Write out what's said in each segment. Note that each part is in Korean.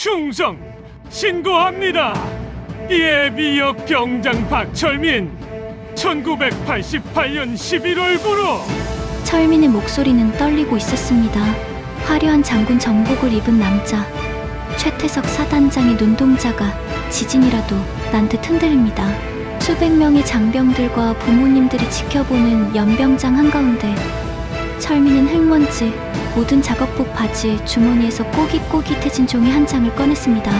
충성 신고합니다. 예비역 병장 박철민 1988년 11월구로. 철민의 목소리는 떨리고 있었습니다. 화려한 장군 정복을 입은 남자 최태석 사단장의 눈동자가 지진이라도 난 듯 흔들립니다. 수백 명의 장병들과 부모님들이 지켜보는 연병장 한가운데 철민은 흙먼지 묻은 작업복 바지 주머니에서 꼬깃꼬깃해진 종이 한 장을 꺼냈습니다.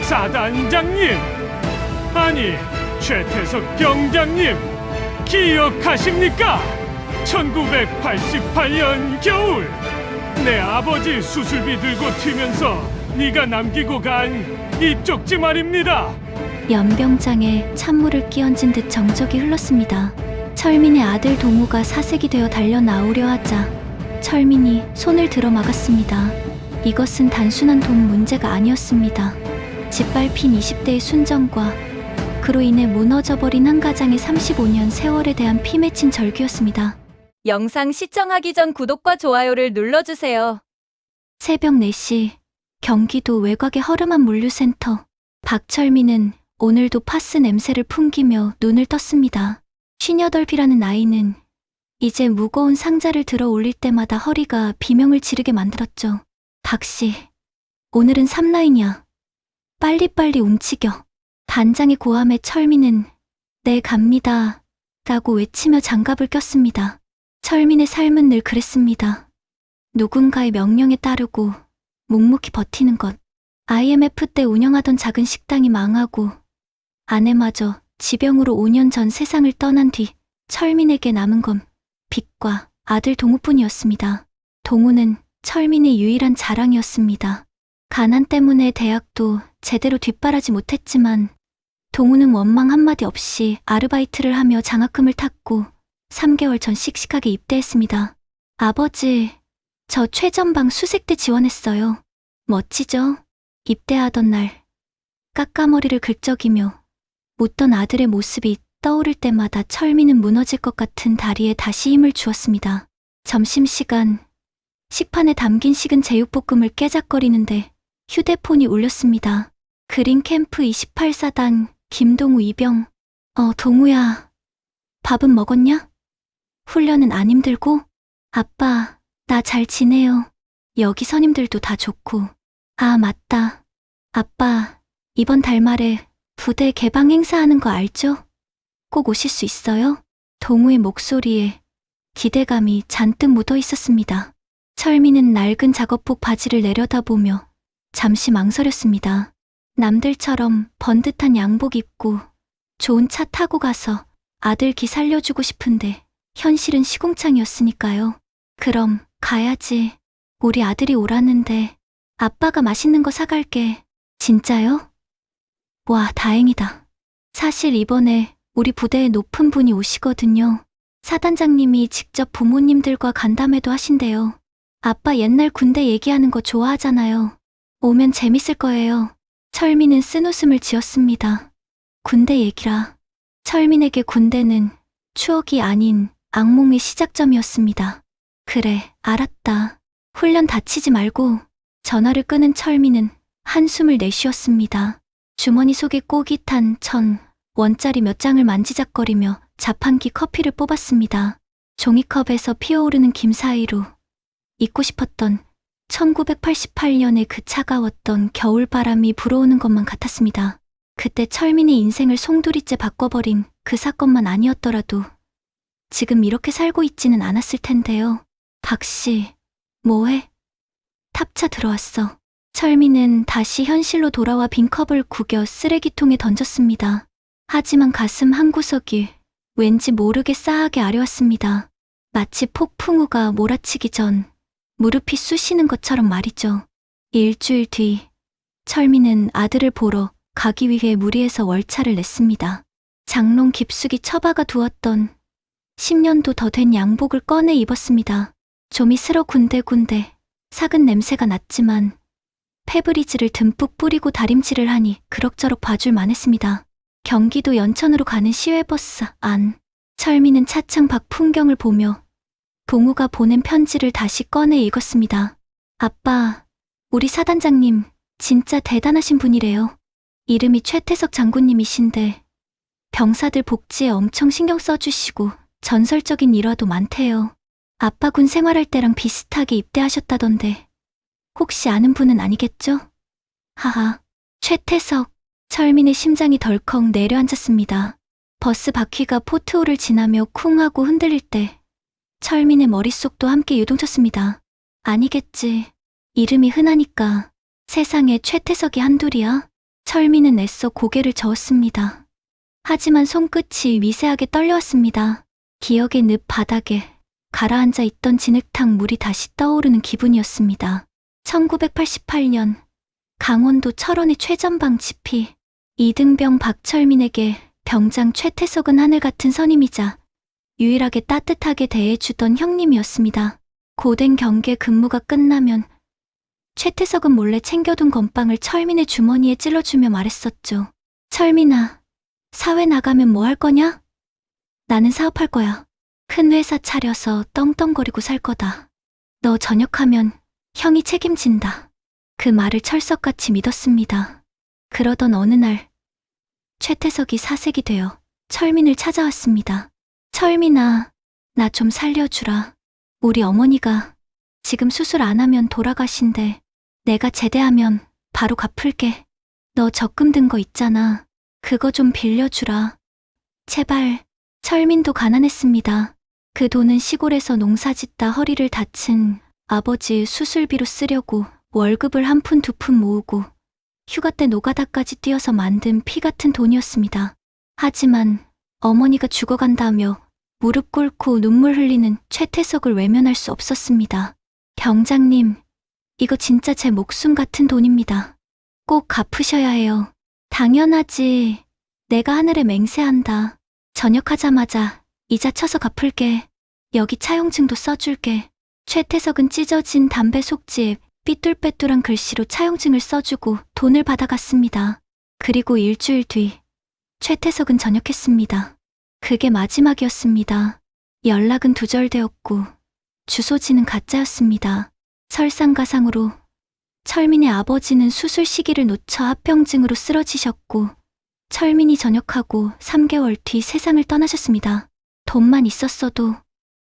사단장님, 아니 최태석 병장님, 기억하십니까? 1988년 겨울 내 아버지 수술비 들고 튀면서 네가 남기고 간 이 쪽지 말입니다. 연병장에 찬물을 끼얹은 듯 정적이 흘렀습니다. 철민의 아들 동우가 사색이 되어 달려 나오려 하자 철민이 손을 들어 막았습니다. 이것은 단순한 돈 문제가 아니었습니다. 짓밟힌 20대의 순정과 그로 인해 무너져버린 한 가장의 35년 세월에 대한 피 맺힌 절규였습니다. 영상 시청하기 전 구독과 좋아요를 눌러주세요. 새벽 4시 경기도 외곽의 허름한 물류센터. 박철민은 오늘도 파스 냄새를 풍기며 눈을 떴습니다. 58이라는 나이는 이제 무거운 상자를 들어 올릴 때마다 허리가 비명을 지르게 만들었죠. 박씨, 오늘은 3라인이야. 빨리빨리 움직여. 단장의 고함에 철민은 네 갑니다 라고 외치며 장갑을 꼈습니다. 철민의 삶은 늘 그랬습니다. 누군가의 명령에 따르고 묵묵히 버티는 것. IMF 때 운영하던 작은 식당이 망하고 아내마저 지병으로 5년 전 세상을 떠난 뒤 철민에게 남은 건 빚과 아들 동우뿐이었습니다. 동우는 철민의 유일한 자랑이었습니다. 가난 때문에 대학도 제대로 뒷바라지 못했지만 동우는 원망 한마디 없이 아르바이트를 하며 장학금을 탔고 3개월 전 씩씩하게 입대했습니다. 아버지, 저 최전방 수색대 지원했어요. 멋지죠? 입대하던 날 까까머리를 긁적이며 웃던 아들의 모습이 떠오를 때마다 철민은 무너질 것 같은 다리에 다시 힘을 주었습니다. 점심시간 식판에 담긴 식은 제육볶음을 깨작거리는데 휴대폰이 울렸습니다. 그린캠프 28사단 김동우 이병. 동우야, 밥은 먹었냐? 훈련은 안 힘들고? 아빠, 나 잘 지내요. 여기 선임들도 다 좋고. 아, 맞다. 아빠, 이번 달 말에 부대 개방 행사하는 거 알죠? 꼭 오실 수 있어요? 동우의 목소리에 기대감이 잔뜩 묻어 있었습니다. 철민은 낡은 작업복 바지를 내려다보며 잠시 망설였습니다. 남들처럼 번듯한 양복 입고 좋은 차 타고 가서 아들 기 살려주고 싶은데 현실은 시궁창이었으니까요. 그럼 가야지. 우리 아들이 오라는데 아빠가 맛있는 거 사갈게. 진짜요? 와, 다행이다. 사실 이번에 우리 부대에 높은 분이 오시거든요. 사단장님이 직접 부모님들과 간담회도 하신대요. 아빠 옛날 군대 얘기하는 거 좋아하잖아요. 오면 재밌을 거예요. 철민은 쓴웃음을 지었습니다. 군대 얘기라. 철민에게 군대는 추억이 아닌 악몽의 시작점이었습니다. 그래, 알았다. 훈련 다치지 말고. 전화를 끊은 철민은 한숨을 내쉬었습니다. 주머니 속에 꼬깃한 1,000원짜리 몇 장을 만지작거리며 자판기 커피를 뽑았습니다. 종이컵에서 피어오르는 김 사이로 잊고 싶었던 1988년의 그 차가웠던 겨울바람이 불어오는 것만 같았습니다. 그때 철민의 인생을 송두리째 바꿔버린 그 사건만 아니었더라도 지금 이렇게 살고 있지는 않았을 텐데요. 박씨, 뭐해? 탑차 들어왔어. 철민은 다시 현실로 돌아와 빈 컵을 구겨 쓰레기통에 던졌습니다. 하지만 가슴 한구석이 왠지 모르게 싸하게 아려왔습니다. 마치 폭풍우가 몰아치기 전 무릎이 쑤시는 것처럼 말이죠. 일주일 뒤 철민은 아들을 보러 가기 위해 무리해서 월차를 냈습니다. 장롱 깊숙이 처박아 두었던 10년도 더 된 양복을 꺼내 입었습니다. 좀이 쓸어 군데군데 삭은 냄새가 났지만 페브리즈를 듬뿍 뿌리고 다림질을 하니 그럭저럭 봐줄 만했습니다. 경기도 연천으로 가는 시외버스 안. 철민은 차창 밖 풍경을 보며 동우가 보낸 편지를 다시 꺼내 읽었습니다. 아빠, 우리 사단장님 진짜 대단하신 분이래요. 이름이 최태석 장군님이신데 병사들 복지에 엄청 신경 써주시고 전설적인 일화도 많대요. 아빠 군 생활할 때랑 비슷하게 입대하셨다던데 혹시 아는 분은 아니겠죠? 하하, 최태석. 철민의 심장이 덜컥 내려앉았습니다. 버스 바퀴가 포트홀을 지나며 쿵 하고 흔들릴 때 철민의 머릿속도 함께 유동쳤습니다. 아니겠지. 이름이 흔하니까 세상에 최태석이 한둘이야? 철민은 애써 고개를 저었습니다. 하지만 손끝이 미세하게 떨려왔습니다. 기억의 늪 바닥에 가라앉아 있던 진흙탕 물이 다시 떠오르는 기분이었습니다. 1988년 강원도 철원의 최전방 지피 이등병 박철민에게 병장 최태석은 하늘 같은 선임이자 유일하게 따뜻하게 대해주던 형님이었습니다. 고된 경계 근무가 끝나면 최태석은 몰래 챙겨둔 건빵을 철민의 주머니에 찔러주며 말했었죠. 철민아, 사회 나가면 뭐 할 거냐? 나는 사업할 거야. 큰 회사 차려서 떵떵거리고 살 거다. 너 전역하면 형이 책임진다. 그 말을 철석같이 믿었습니다. 그러던 어느 날 최태석이 사색이 되어 철민을 찾아왔습니다. 철민아, 나 좀 살려주라. 우리 어머니가 지금 수술 안 하면 돌아가신대. 내가 제대하면 바로 갚을게. 너 적금 든 거 있잖아. 그거 좀 빌려주라. 제발. 철민도 가난했습니다. 그 돈은 시골에서 농사짓다 허리를 다친 아버지 수술비로 쓰려고 월급을 한 푼 두 푼 모으고 휴가 때 노가다까지 뛰어서 만든 피 같은 돈이었습니다. 하지만 어머니가 죽어간다며 무릎 꿇고 눈물 흘리는 최태석을 외면할 수 없었습니다. 병장님, 이거 진짜 제 목숨 같은 돈입니다. 꼭 갚으셔야 해요. 당연하지. 내가 하늘에 맹세한다. 전역하자마자 이자 쳐서 갚을게. 여기 차용증도 써줄게. 최태석은 찢어진 담배 속지에 삐뚤빼뚤한 글씨로 차용증을 써주고 돈을 받아갔습니다. 그리고 일주일 뒤 최태석은 전역했습니다. 그게 마지막이었습니다. 연락은 두절되었고 주소지는 가짜였습니다. 설상가상으로 철민의 아버지는 수술 시기를 놓쳐 합병증으로 쓰러지셨고 철민이 전역하고 3개월 뒤 세상을 떠나셨습니다. 돈만 있었어도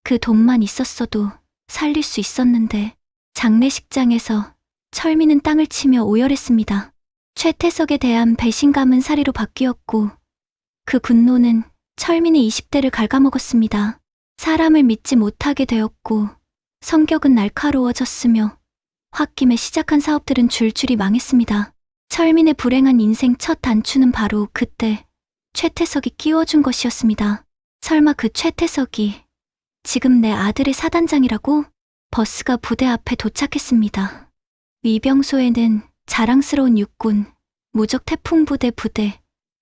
그 돈만 있었어도 살릴 수 있었는데 장례식장에서 철민은 땅을 치며 오열했습니다. 최태석에 대한 배신감은 사리로 바뀌었고 그 분노는 철민의 20대를 갉아먹었습니다. 사람을 믿지 못하게 되었고 성격은 날카로워졌으며 홧김에 시작한 사업들은 줄줄이 망했습니다. 철민의 불행한 인생 첫 단추는 바로 그때 최태석이 끼워준 것이었습니다. 설마 그 최태석이 지금 내 아들의 사단장이라고? 버스가 부대 앞에 도착했습니다. 위병소에는 자랑스러운 육군, 무적 태풍부대 부대,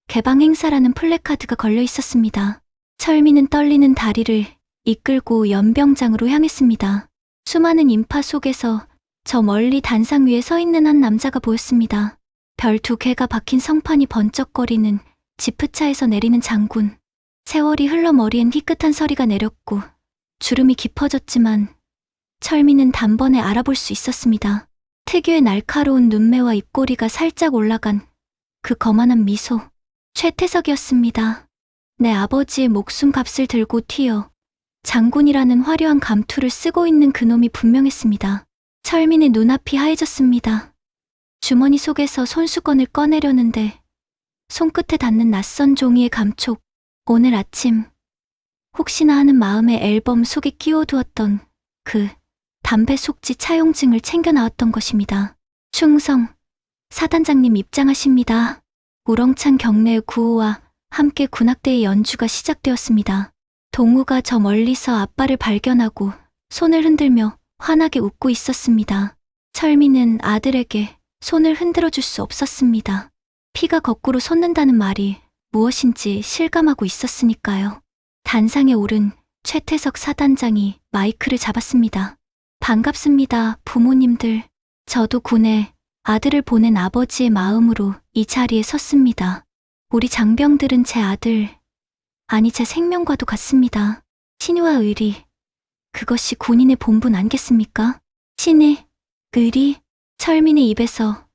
개방 행사라는 플래카드가 걸려 있었습니다. 철민은 떨리는 다리를 이끌고 연병장으로 향했습니다. 수많은 인파 속에서 저 멀리 단상 위에 서 있는 한 남자가 보였습니다. 별 2개가 박힌 성판이 번쩍거리는 지프차에서 내리는 장군. 세월이 흘러 머리엔 희끗한 서리가 내렸고 주름이 깊어졌지만 철민은 단번에 알아볼 수 있었습니다. 특유의 날카로운 눈매와 입꼬리가 살짝 올라간 그 거만한 미소. 최태석이었습니다. 내 아버지의 목숨값을 들고 튀어 장군이라는 화려한 감투를 쓰고 있는 그놈이 분명했습니다. 철민의 눈앞이 하얘졌습니다. 주머니 속에서 손수건을 꺼내려는데 손끝에 닿는 낯선 종이의 감촉. 오늘 아침 혹시나 하는 마음에 앨범 속에 끼워두었던 그 담배 속지 차용증을 챙겨 나왔던 것입니다. 충성, 사단장님 입장하십니다. 우렁찬 경례의 구호와 함께 군악대의 연주가 시작되었습니다. 동우가 저 멀리서 아빠를 발견하고 손을 흔들며 환하게 웃고 있었습니다. 철민은 아들에게 손을 흔들어 줄 수 없었습니다. 피가 거꾸로 솟는다는 말이 무엇인지 실감하고 있었으니까요. 단상에 오른 최태석 사단장이 마이크를 잡았습니다. 반갑습니다, 부모님들. 저도 군에 아들을 보낸 아버지의 마음으로 이 자리에 섰습니다. 우리 장병들은 제 아들, 아니 제 생명과도 같습니다. 신의와 의리, 그것이 군인의 본분 아니겠습니까? 신의, 의리, 철민의 입에서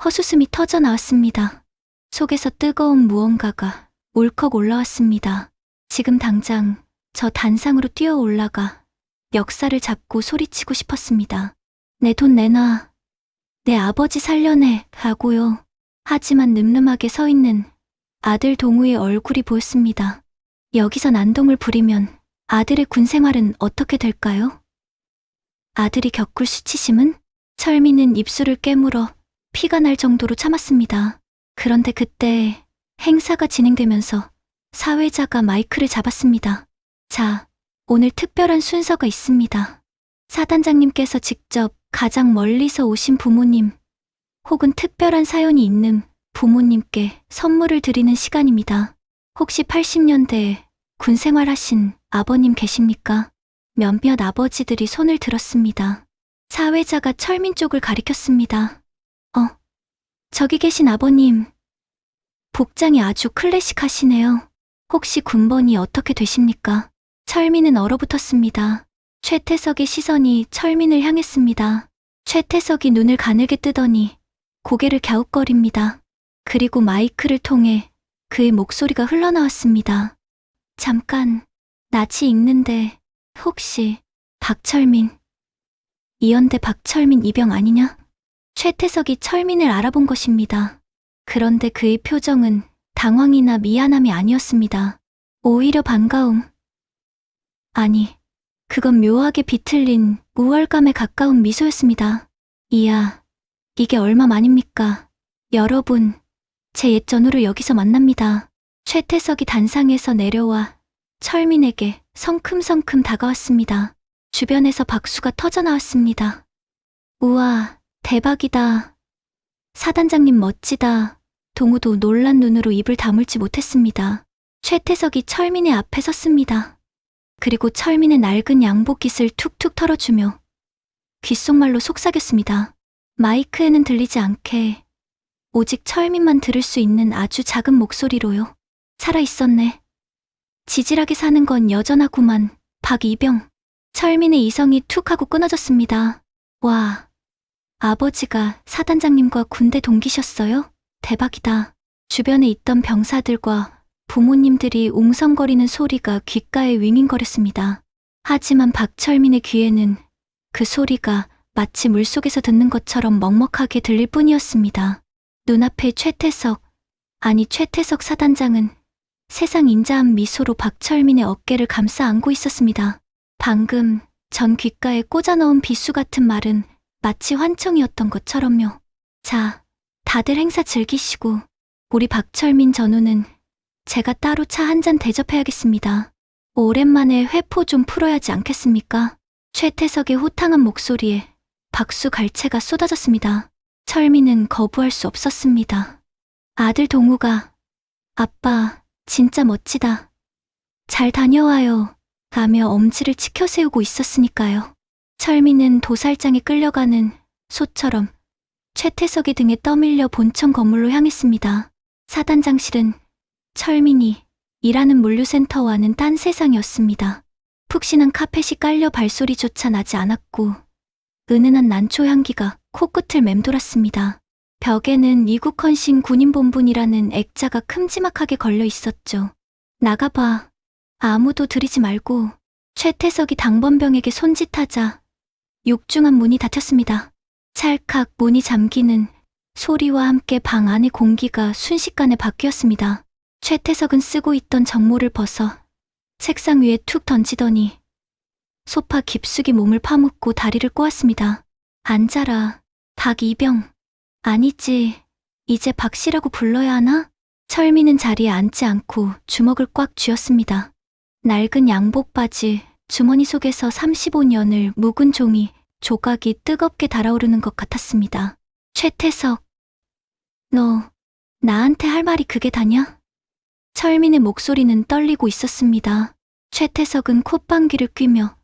헛웃음이 터져 나왔습니다. 속에서 뜨거운 무언가가 울컥 올라왔습니다. 지금 당장 저 단상으로 뛰어 올라가 멱살을 잡고 소리치고 싶었습니다. 내 돈 내놔. 내 아버지 살려내. 라고요. 하지만 늠름하게 서 있는 아들 동우의 얼굴이 보였습니다. 여기서 난동을 부리면 아들의 군 생활은 어떻게 될까요? 아들이 겪을 수치심은? 철민은 입술을 깨물어 피가 날 정도로 참았습니다. 그런데 그때 행사가 진행되면서 사회자가 마이크를 잡았습니다. 자, 오늘 특별한 순서가 있습니다. 사단장님께서 직접 가장 멀리서 오신 부모님 혹은 특별한 사연이 있는 부모님께 선물을 드리는 시간입니다. 혹시 80년대에 군 생활하신 아버님 계십니까? 몇몇 아버지들이 손을 들었습니다. 사회자가 철민 쪽을 가리켰습니다. 저기 계신 아버님. 복장이 아주 클래식하시네요. 혹시 군번이 어떻게 되십니까? 철민은 얼어붙었습니다. 최태석의 시선이 철민을 향했습니다. 최태석이 눈을 가늘게 뜨더니 고개를 갸웃거립니다. 그리고 마이크를 통해 그의 목소리가 흘러나왔습니다. 잠깐, 낯이 익는데 혹시 박철민, 이연대 박철민 이병 아니냐? 최태석이 철민을 알아본 것입니다. 그런데 그의 표정은 당황이나 미안함이 아니었습니다. 오히려 반가움. 아니, 그건 묘하게 비틀린 우월감에 가까운 미소였습니다. 이야, 이게 얼마만입니까? 여러분, 제 옛 전우를 여기서 만납니다. 최태석이 단상에서 내려와 철민에게 성큼성큼 다가왔습니다. 주변에서 박수가 터져 나왔습니다. 우와, 대박이다. 사단장님 멋지다. 동우도 놀란 눈으로 입을 다물지 못했습니다. 최태석이 철민의 앞에 섰습니다. 그리고 철민의 낡은 양복깃을 툭툭 털어주며 귓속말로 속삭였습니다. 마이크에는 들리지 않게 오직 철민만 들을 수 있는 아주 작은 목소리로요. 살아있었네. 지질하게 사는 건 여전하구만. 박이병. 철민의 이성이 툭 하고 끊어졌습니다. 와, 아버지가 사단장님과 군대 동기셨어요? 대박이다. 주변에 있던 병사들과 부모님들이 웅성거리는 소리가 귓가에 윙윙거렸습니다. 하지만 박철민의 귀에는 그 소리가 마치 물속에서 듣는 것처럼 먹먹하게 들릴 뿐이었습니다. 눈앞에 최태석 사단장은 세상 인자한 미소로 박철민의 어깨를 감싸 안고 있었습니다. 방금 전 귓가에 꽂아 넣은 비수 같은 말은 마치 환청이었던 것처럼요. 자, 다들 행사 즐기시고 우리 박철민 전우는 제가 따로 차 한 잔 대접해야겠습니다. 오랜만에 회포 좀 풀어야 하지 않겠습니까? 최태석의 호탕한 목소리에 박수 갈채가 쏟아졌습니다. 철민은 거부할 수 없었습니다. 아들 동우가 아빠 진짜 멋지다. 잘 다녀와요. 라며 엄지를 치켜세우고 있었으니까요. 철민은 도살장에 끌려가는 소처럼 최태석의 등에 떠밀려 본청 건물로 향했습니다. 사단장실은 철민이 일하는 물류센터와는 딴 세상이었습니다. 푹신한 카펫이 깔려 발소리조차 나지 않았고 은은한 난초 향기가 코끝을 맴돌았습니다. 벽에는 이국헌신 군인본분이라는 액자가 큼지막하게 걸려 있었죠. 나가봐. 아무도 들이지 말고. 최태석이 당번병에게 손짓하자 육중한 문이 닫혔습니다. 찰칵 문이 잠기는 소리와 함께 방 안의 공기가 순식간에 바뀌었습니다. 최태석은 쓰고 있던 정모를 벗어 책상 위에 툭 던지더니 소파 깊숙이 몸을 파묻고 다리를 꼬았습니다. 앉아라. 박이병. 아니지. 이제 박씨라고 불러야 하나? 철민은 자리에 앉지 않고 주먹을 꽉 쥐었습니다. 낡은 양복 바지, 주머니 속에서 35년을 묵은 종이 조각이 뜨겁게 달아오르는 것 같았습니다. 최태석. 너 나한테 할 말이 그게 다냐? 철민의 목소리는 떨리고 있었습니다. 최태석은 콧방귀를 뀌며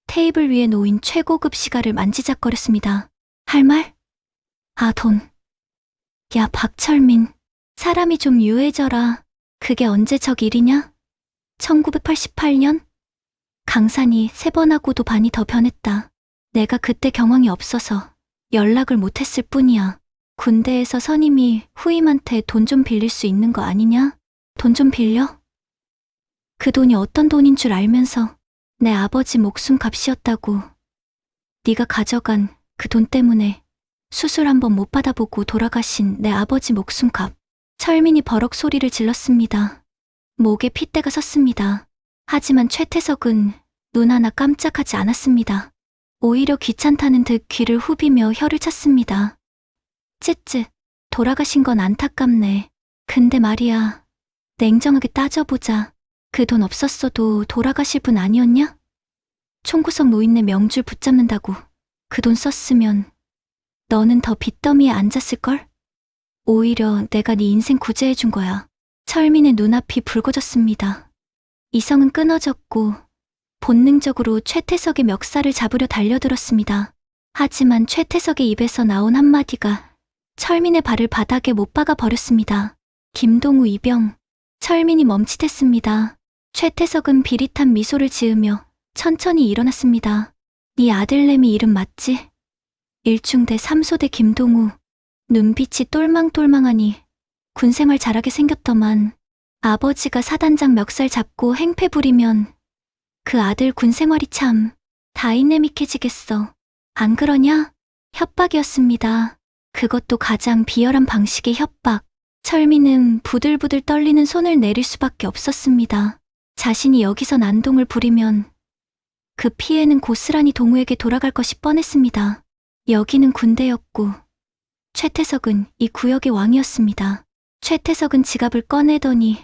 테이블 위에 놓인 최고급 시가를 만지작거렸습니다. 할 말? 아, 돈. 야, 박철민. 사람이 좀 유해져라. 그게 언제 적 일이냐? 1988년? 강산이 3번 하고도 반이 더 변했다. 내가 그때 경황이 없어서 연락을 못했을 뿐이야. 군대에서 선임이 후임한테 돈 좀 빌릴 수 있는 거 아니냐? 돈 좀 빌려? 그 돈이 어떤 돈인 줄 알면서 내 아버지 목숨 값이었다고. 네가 가져간 그 돈 때문에 수술 한번 못 받아보고 돌아가신 내 아버지 목숨 값. 철민이 버럭 소리를 질렀습니다. 목에 핏대가 섰습니다. 하지만 최태석은 눈 하나 깜짝하지 않았습니다. 오히려 귀찮다는 듯 귀를 후비며 혀를 찼습니다. 쯧쯧, 돌아가신 건 안타깝네. 근데 말이야, 냉정하게 따져보자. 그 돈 없었어도 돌아가실 분 아니었냐? 총구석 노인네 명줄 붙잡는다고 그 돈 썼으면 너는 더 빚더미에 앉았을걸? 오히려 내가 네 인생 구제해준 거야. 철민의 눈앞이 붉어졌습니다. 이성은 끊어졌고 본능적으로 최태석의 멱살을 잡으려 달려들었습니다. 하지만 최태석의 입에서 나온 한마디가 철민의 발을 바닥에 못 박아 버렸습니다. 김동우 이병. 철민이 멈칫했습니다. 최태석은 비릿한 미소를 지으며 천천히 일어났습니다. 네 아들내미 이름 맞지? 일중대 3소대 김동우. 눈빛이 똘망똘망하니 군생활 잘하게 생겼더만. 아버지가 사단장 멱살 잡고 행패 부리면 그 아들 군생활이 참 다이내믹해지겠어. 안 그러냐? 협박이었습니다. 그것도 가장 비열한 방식의 협박. 철민은 부들부들 떨리는 손을 내릴 수밖에 없었습니다. 자신이 여기서 난동을 부리면 그 피해는 고스란히 동우에게 돌아갈 것이 뻔했습니다. 여기는 군대였고 최태석은 이 구역의 왕이었습니다. 최태석은 지갑을 꺼내더니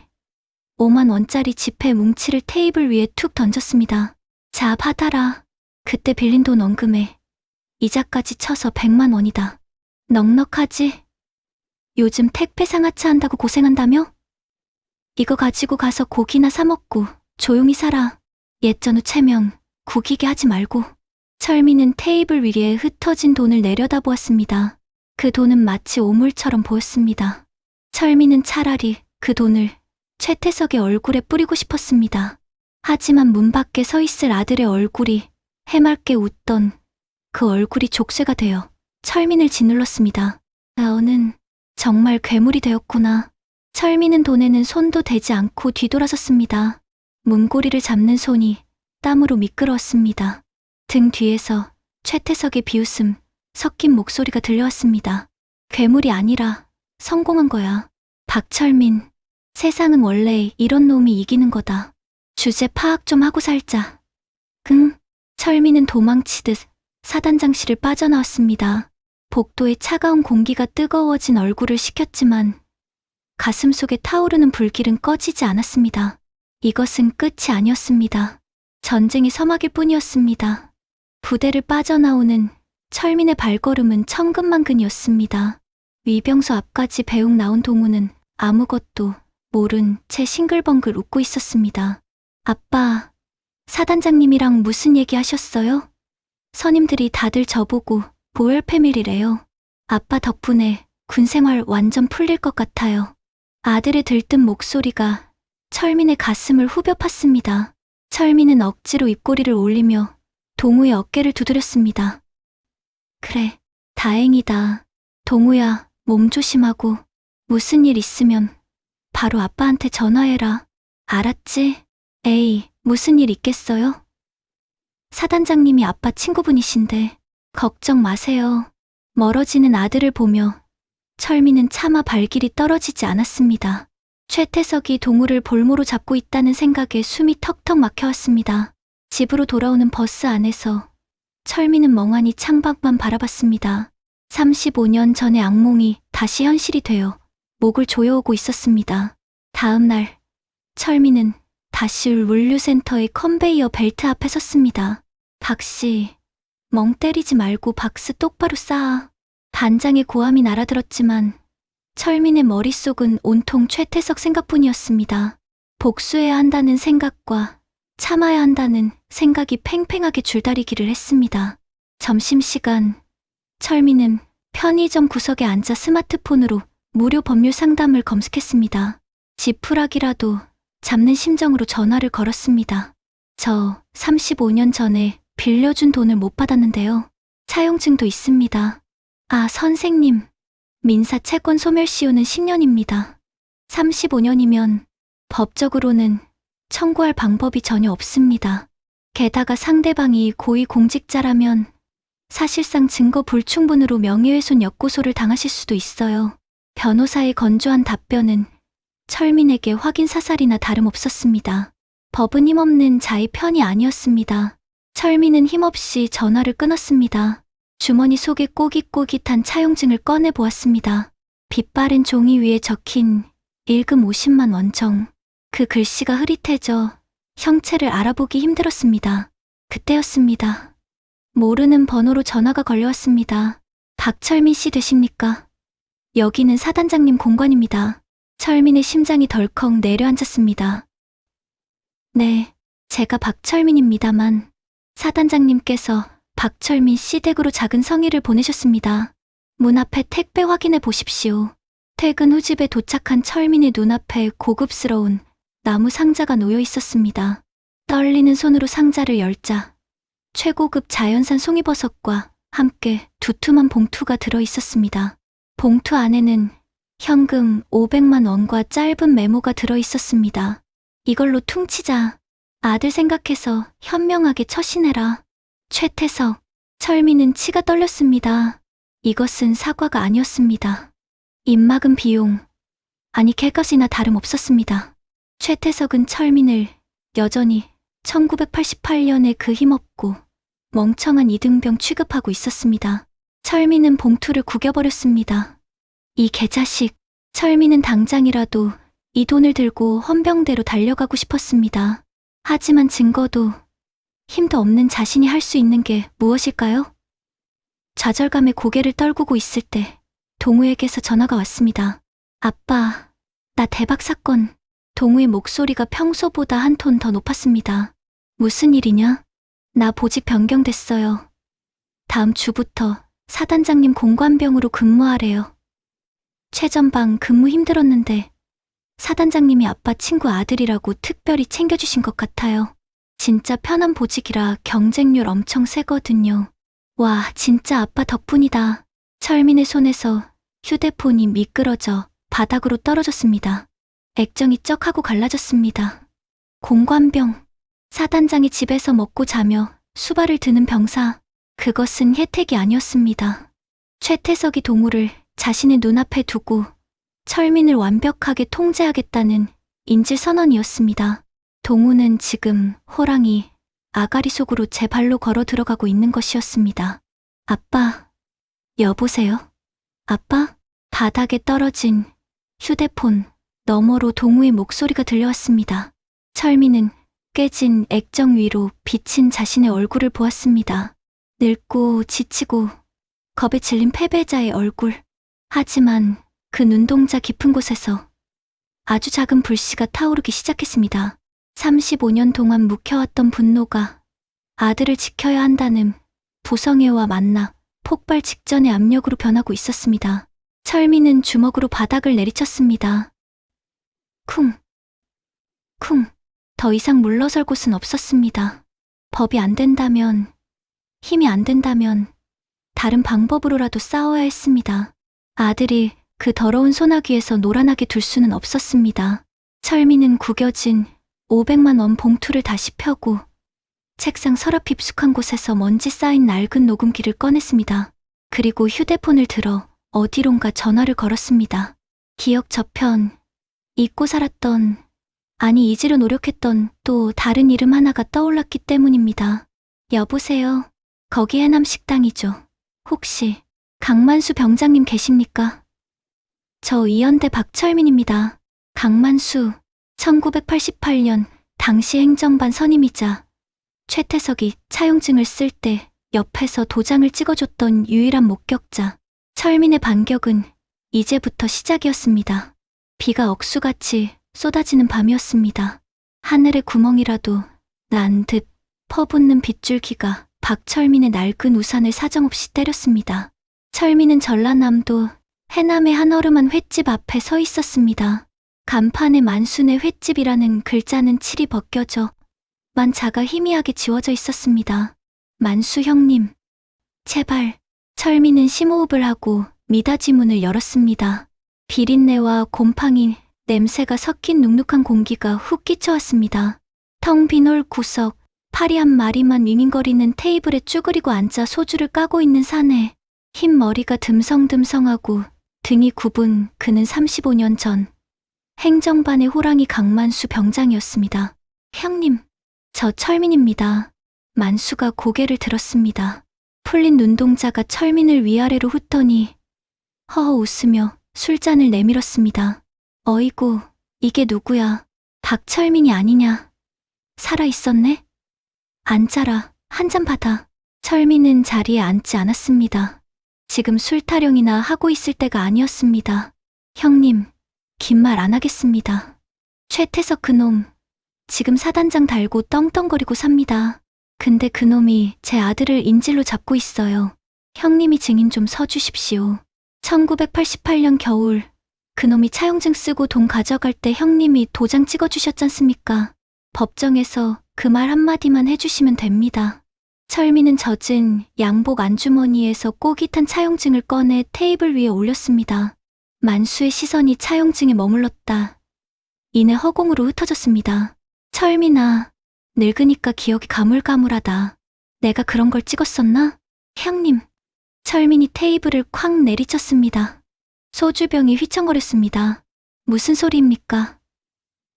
5만 원짜리 지폐 뭉치를 테이블 위에 툭 던졌습니다. 자, 받아라. 그때 빌린 돈 원금에 이자까지 쳐서 100만 원이다. 넉넉하지? 요즘 택배 상하차 한다고 고생한다며? 이거 가지고 가서 고기나 사 먹고 조용히 살아. 예전우 체면 구기게 하지 말고. 철민은 테이블 위에 흩어진 돈을 내려다보았습니다. 그 돈은 마치 오물처럼 보였습니다. 철민은 차라리 그 돈을 최태석의 얼굴에 뿌리고 싶었습니다. 하지만 문 밖에 서 있을 아들의 얼굴이 해맑게 웃던 그 얼굴이 족쇄가 되어 철민을 짓눌렀습니다. 나어는 정말 괴물이 되었구나. 철민은 돈에는 손도 대지 않고 뒤돌아섰습니다. 문고리를 잡는 손이 땀으로 미끄러웠습니다. 등 뒤에서 최태석의 비웃음 섞인 목소리가 들려왔습니다. 괴물이 아니라 성공한 거야. 박철민, 세상은 원래 이런 놈이 이기는 거다. 주제 파악 좀 하고 살자. 응. 철민은 도망치듯 사단장실을 빠져나왔습니다. 복도의 차가운 공기가 뜨거워진 얼굴을 식혔지만 가슴 속에 타오르는 불길은 꺼지지 않았습니다. 이것은 끝이 아니었습니다. 전쟁의 서막일 뿐이었습니다. 부대를 빠져나오는 철민의 발걸음은 천근만근이었습니다. 위병소 앞까지 배웅 나온 동우는 아무것도 모른 채 싱글벙글 웃고 있었습니다. 아빠, 사단장님이랑 무슨 얘기 하셨어요? 선임들이 다들 저보고 보열 패밀리래요. 아빠 덕분에 군생활 완전 풀릴 것 같아요. 아들의 들뜬 목소리가 철민의 가슴을 후벼 팠습니다. 철민은 억지로 입꼬리를 올리며 동우의 어깨를 두드렸습니다. 그래, 다행이다. 동우야, 몸 조심하고 무슨 일 있으면 바로 아빠한테 전화해라. 알았지? 에이, 무슨 일 있겠어요? 사단장님이 아빠 친구분이신데 걱정 마세요. 멀어지는 아들을 보며 철민은 차마 발길이 떨어지지 않았습니다. 최태석이 동우를 볼모로 잡고 있다는 생각에 숨이 턱턱 막혀왔습니다. 집으로 돌아오는 버스 안에서 철민은 멍하니 창밖만 바라봤습니다. 35년 전의 악몽이 다시 현실이 되어 목을 조여오고 있었습니다. 다음 날 철민은 다시 물류센터의 컨베이어 벨트 앞에 섰습니다. 박씨, 멍 때리지 말고 박스 똑바로 쌓아. 반장의 고함이 날아들었지만 철민의 머릿속은 온통 최태석 생각뿐이었습니다. 복수해야 한다는 생각과 참아야 한다는 생각이 팽팽하게 줄다리기를 했습니다. 점심시간, 철민은 편의점 구석에 앉아 스마트폰으로 무료 법률 상담을 검색했습니다. 지푸라기라도 잡는 심정으로 전화를 걸었습니다. 저 35년 전에 빌려준 돈을 못 받았는데요. 차용증도 있습니다. 아, 선생님. 민사 채권 소멸시효는 10년입니다. 35년이면 법적으로는 청구할 방법이 전혀 없습니다. 게다가 상대방이 고위공직자라면 사실상 증거 불충분으로 명예훼손 역고소를 당하실 수도 있어요. 변호사의 건조한 답변은 철민에게 확인 사살이나 다름없었습니다. 법은 힘없는 자의 편이 아니었습니다. 철민은 힘없이 전화를 끊었습니다. 주머니 속에 꼬깃꼬깃한 차용증을 꺼내보았습니다. 빛바랜 종이 위에 적힌 일금 50만 원정. 그 글씨가 흐릿해져 형체를 알아보기 힘들었습니다. 그때였습니다. 모르는 번호로 전화가 걸려왔습니다. 박철민 씨 되십니까? 여기는 사단장님 공관입니다. 철민의 심장이 덜컥 내려앉았습니다. 네, 제가 박철민입니다만 사단장님께서 박철민 씨 댁으로 작은 성의를 보내셨습니다. 문 앞에 택배 확인해 보십시오. 퇴근 후 집에 도착한 철민의 눈앞에 고급스러운 나무 상자가 놓여 있었습니다. 떨리는 손으로 상자를 열자 최고급 자연산 송이버섯과 함께 두툼한 봉투가 들어 있었습니다. 봉투 안에는 현금 500만 원과 짧은 메모가 들어 있었습니다. 이걸로 퉁치자. 아들 생각해서 현명하게 처신해라. 최태석. 철민은 치가 떨렸습니다. 이것은 사과가 아니었습니다. 입막은 비용, 아니 개값이나 다름없었습니다. 최태석은 철민을 여전히 1988년에 그 힘없고 멍청한 이등병 취급하고 있었습니다. 철민은 봉투를 구겨버렸습니다. 이 개자식. 철민은 당장이라도 이 돈을 들고 헌병대로 달려가고 싶었습니다. 하지만 증거도 힘도 없는 자신이 할 수 있는 게 무엇일까요? 좌절감에 고개를 떨구고 있을 때 동우에게서 전화가 왔습니다. 아빠, 나 대박 사건. 동우의 목소리가 평소보다 한 톤 더 높았습니다. 무슨 일이냐? 나 보직 변경됐어요. 다음 주부터 사단장님 공관병으로 근무하래요. 최전방 근무 힘들었는데 사단장님이 아빠 친구 아들이라고 특별히 챙겨주신 것 같아요. 진짜 편한 보직이라 경쟁률 엄청 세거든요. 와, 진짜 아빠 덕분이다. 철민의 손에서 휴대폰이 미끄러져 바닥으로 떨어졌습니다. 액정이 쩍 하고 갈라졌습니다. 공관병. 사단장이 집에서 먹고 자며 수발을 드는 병사. 그것은 혜택이 아니었습니다. 최태석이 동우를 자신의 눈앞에 두고 철민을 완벽하게 통제하겠다는 인질선언이었습니다. 동우는 지금 호랑이 아가리 속으로 제 발로 걸어 들어가고 있는 것이었습니다. 아빠, 여보세요? 아빠? 바닥에 떨어진 휴대폰 너머로 동우의 목소리가 들려왔습니다. 철민은 깨진 액정 위로 비친 자신의 얼굴을 보았습니다. 늙고 지치고 겁에 질린 패배자의 얼굴. 하지만 그 눈동자 깊은 곳에서 아주 작은 불씨가 타오르기 시작했습니다. 35년 동안 묵혀왔던 분노가 아들을 지켜야 한다는 부성애와 만나 폭발 직전의 압력으로 변하고 있었습니다. 철민은 주먹으로 바닥을 내리쳤습니다. 쿵, 쿵. 더 이상 물러설 곳은 없었습니다. 법이 안 된다면, 힘이 안 된다면 다른 방법으로라도 싸워야 했습니다. 아들이 그 더러운 소나기에서 노란하게 둘 수는 없었습니다. 철민은 구겨진 500만 원 봉투를 다시 펴고 책상 서랍 깊숙한 곳에서 먼지 쌓인 낡은 녹음기를 꺼냈습니다. 그리고 휴대폰을 들어 어디론가 전화를 걸었습니다. 기억 저편, 잊고 살았던, 아니 잊으려 노력했던 또 다른 이름 하나가 떠올랐기 때문입니다. 여보세요. 거기 해남 식당이죠. 혹시 강만수 병장님 계십니까? 저 이연대 박철민입니다. 강만수, 1988년 당시 행정반 선임이자 최태석이 차용증을 쓸 때 옆에서 도장을 찍어줬던 유일한 목격자. 철민의 반격은 이제부터 시작이었습니다. 비가 억수같이 쏟아지는 밤이었습니다. 하늘에 구멍이라도 난 듯 퍼붓는 빗줄기가 박철민의 낡은 우산을 사정없이 때렸습니다. 철민은 전라남도 해남의 한어름한 횟집 앞에 서 있었습니다. 간판에 만순의 횟집이라는 글자는 칠이 벗겨져 만자가 희미하게 지워져 있었습니다. 만수 형님, 제발. 철민은 심호흡을 하고 미닫이 문을 열었습니다. 비린내와 곰팡이 냄새가 섞인 눅눅한 공기가 훅 끼쳐왔습니다. 텅 빈 홀 구석, 파리 한 마리만 윙윙거리는 테이블에 쭈그리고 앉아 소주를 까고 있는 사내. 흰 머리가 듬성듬성하고 등이 굽은 그는 35년 전 행정반의 호랑이 강만수 병장이었습니다. 형님, 저 철민입니다. 만수가 고개를 들었습니다. 풀린 눈동자가 철민을 위아래로 훑더니 허허 웃으며 술잔을 내밀었습니다. 어이구, 이게 누구야? 박철민이 아니냐? 살아있었네? 앉아라, 한 잔 받아. 철민은 자리에 앉지 않았습니다. 지금 술 타령이나 하고 있을 때가 아니었습니다. 형님, 긴 말 안 하겠습니다. 최태석 그놈, 지금 사단장 달고 떵떵거리고 삽니다. 근데 그놈이 제 아들을 인질로 잡고 있어요. 형님이 증인 좀 서주십시오. 1988년 겨울, 그놈이 차용증 쓰고 돈 가져갈 때 형님이 도장 찍어주셨잖습니까? 법정에서 그 말 한마디만 해주시면 됩니다. 철민은 젖은 양복 안주머니에서 꼬깃한 차용증을 꺼내 테이블 위에 올렸습니다. 만수의 시선이 차용증에 머물렀다. 이내 허공으로 흩어졌습니다. 철민아, 늙으니까 기억이 가물가물하다. 내가 그런 걸 찍었었나? 형님. 철민이 테이블을 쾅 내리쳤습니다. 소주병이 휘청거렸습니다. 무슨 소리입니까?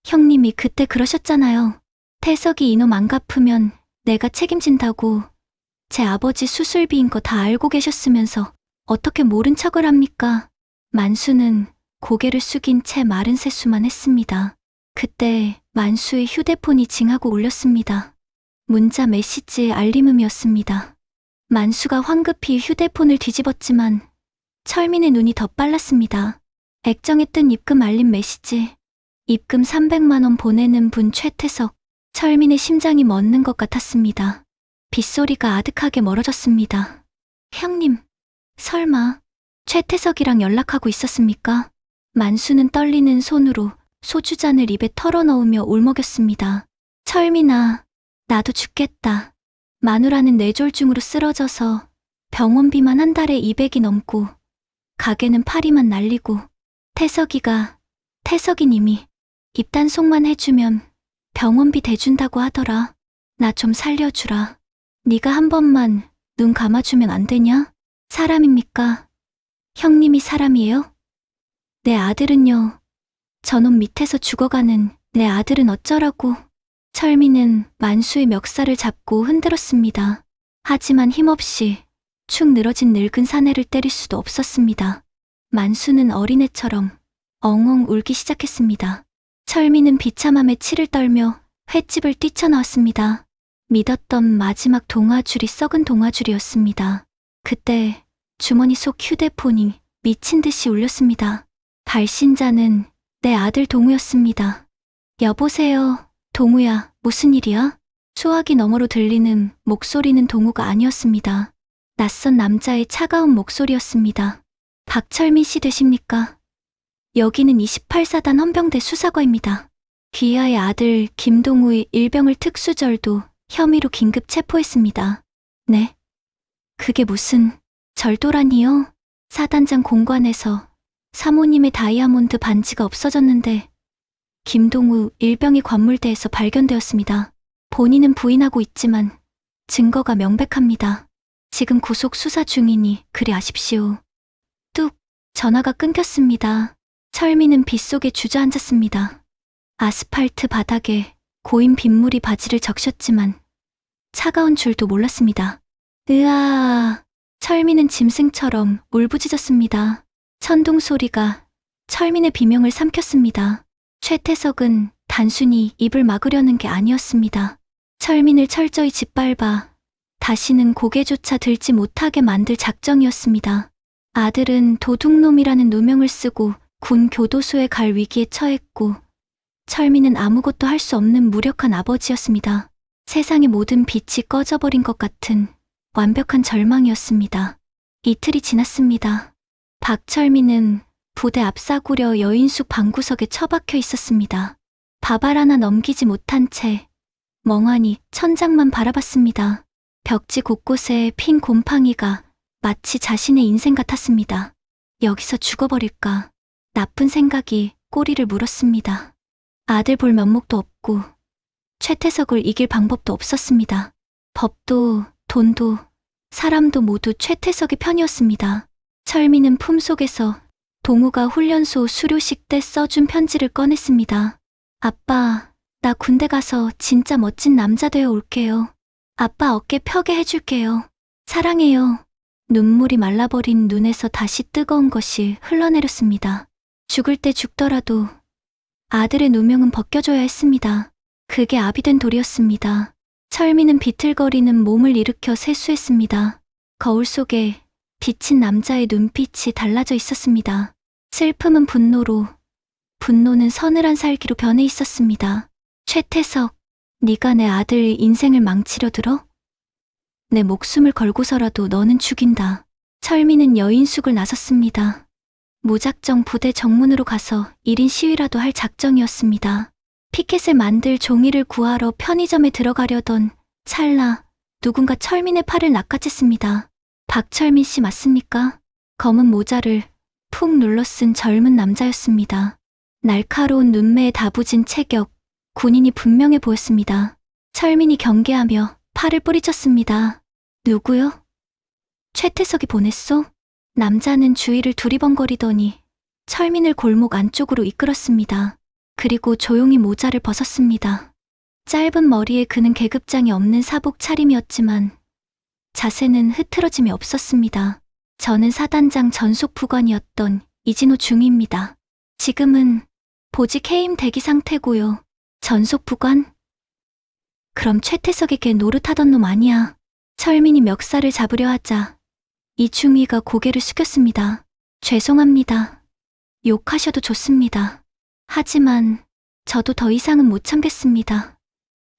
형님이 그때 그러셨잖아요. 태석이 이놈 안 갚으면 내가 책임진다고. 제 아버지 수술비인 거 다 알고 계셨으면서 어떻게 모른 척을 합니까? 만수는 고개를 숙인 채 마른 세수만 했습니다. 그때 만수의 휴대폰이 징하고 울렸습니다. 문자 메시지의 알림음이었습니다. 만수가 황급히 휴대폰을 뒤집었지만 철민의 눈이 더 빨랐습니다. 액정에 뜬 입금 알림 메시지. 입금 300만 원 보내는 분 최태석. 철민의 심장이 멎는 것 같았습니다. 빗소리가 아득하게 멀어졌습니다. 형님, 설마 최태석이랑 연락하고 있었습니까? 만수는 떨리는 손으로 소주잔을 입에 털어넣으며 울먹였습니다. 철민아, 나도 죽겠다. 마누라는 뇌졸중으로 쓰러져서 병원비만 한 달에 200이 넘고 가게는 파리만 날리고 태석이님이 입단속만 해주면 병원비 대준다고 하더라. 나 좀 살려주라. 네가 한 번만 눈 감아주면 안 되냐? 사람입니까? 형님이 사람이에요? 내 아들은요. 저놈 밑에서 죽어가는 내 아들은 어쩌라고. 철민은 만수의 멱살을 잡고 흔들었습니다. 하지만 힘없이 축 늘어진 늙은 사내를 때릴 수도 없었습니다. 만수는 어린애처럼 엉엉 울기 시작했습니다. 철민은 비참함에 치를 떨며 횟집을 뛰쳐나왔습니다. 믿었던 마지막 동아줄이 썩은 동아줄이었습니다. 그때 주머니 속 휴대폰이 미친 듯이 울렸습니다. 발신자는 내 아들 동우였습니다. 여보세요, 동우야, 무슨 일이야? 소화기 너머로 들리는 목소리는 동우가 아니었습니다. 낯선 남자의 차가운 목소리였습니다. 박철민 씨 되십니까? 여기는 28사단 헌병대 수사과입니다. 귀하의 아들 김동우의 일병을 특수절도 혐의로 긴급 체포했습니다. 네? 그게 무슨 절도라니요? 사단장 공관에서 사모님의 다이아몬드 반지가 없어졌는데 김동우 일병이 관물대에서 발견되었습니다. 본인은 부인하고 있지만 증거가 명백합니다. 지금 구속 수사 중이니 그리 아십시오. 뚝, 전화가 끊겼습니다. 철민은 빗속에 주저앉았습니다. 아스팔트 바닥에 고인 빗물이 바지를 적셨지만 차가운 줄도 몰랐습니다. 으아, 철민은 짐승처럼 울부짖었습니다. 천둥 소리가 철민의 비명을 삼켰습니다. 최태석은 단순히 입을 막으려는 게 아니었습니다. 철민을 철저히 짓밟아 다시는 고개조차 들지 못하게 만들 작정이었습니다. 아들은 도둑놈이라는 누명을 쓰고 군 교도소에 갈 위기에 처했고 철민은 아무것도 할 수 없는 무력한 아버지였습니다. 세상의 모든 빛이 꺼져버린 것 같은 완벽한 절망이었습니다. 이틀이 지났습니다. 박철민은 부대 앞사구려 여인숙 방구석에 처박혀 있었습니다. 밥알 하나 넘기지 못한 채 멍하니 천장만 바라봤습니다. 벽지 곳곳에 핀 곰팡이가 마치 자신의 인생 같았습니다. 여기서 죽어버릴까. 나쁜 생각이 꼬리를 물었습니다. 아들 볼 면목도 없고 최태석을 이길 방법도 없었습니다. 법도 돈도 사람도 모두 최태석의 편이었습니다. 철미는 품속에서 동우가 훈련소 수료식 때 써준 편지를 꺼냈습니다. 아빠, 나 군대 가서 진짜 멋진 남자 되어 올게요. 아빠 어깨 펴게 해줄게요. 사랑해요. 눈물이 말라버린 눈에서 다시 뜨거운 것이 흘러내렸습니다. 죽을 때 죽더라도 아들의 누명은 벗겨줘야 했습니다. 그게 아비된 도리였습니다. 철미는 비틀거리는 몸을 일으켜 세수했습니다. 거울 속에 비친 남자의 눈빛이 달라져 있었습니다. 슬픔은 분노로, 분노는 서늘한 살기로 변해 있었습니다. 최태석, 네가 내 아들 인생을 망치려 들어? 내 목숨을 걸고서라도 너는 죽인다. 철미는 여인숙을 나섰습니다. 무작정 부대 정문으로 가서 1인 시위라도 할 작정이었습니다. 피켓을 만들 종이를 구하러 편의점에 들어가려던 찰나 누군가 철민의 팔을 낚아챘습니다. 박철민 씨 맞습니까? 검은 모자를 푹 눌러 쓴 젊은 남자였습니다. 날카로운 눈매에 다부진 체격, 군인이 분명해 보였습니다. 철민이 경계하며 팔을 뿌리쳤습니다. 누구요? 최태석이 보냈소? 남자는 주위를 두리번거리더니 철민을 골목 안쪽으로 이끌었습니다. 그리고 조용히 모자를 벗었습니다. 짧은 머리에 그는 계급장이 없는 사복 차림이었지만 자세는 흐트러짐이 없었습니다. 저는 사단장 전속부관이었던 이진호 중위입니다. 지금은 보직 해임 대기 상태고요. 전속부관? 그럼 최태석에게 노릇하던 놈 아니야. 철민이 멱살을 잡으려 하자 이중위가 고개를 숙였습니다. 죄송합니다. 욕하셔도 좋습니다. 하지만 저도 더 이상은 못 참겠습니다.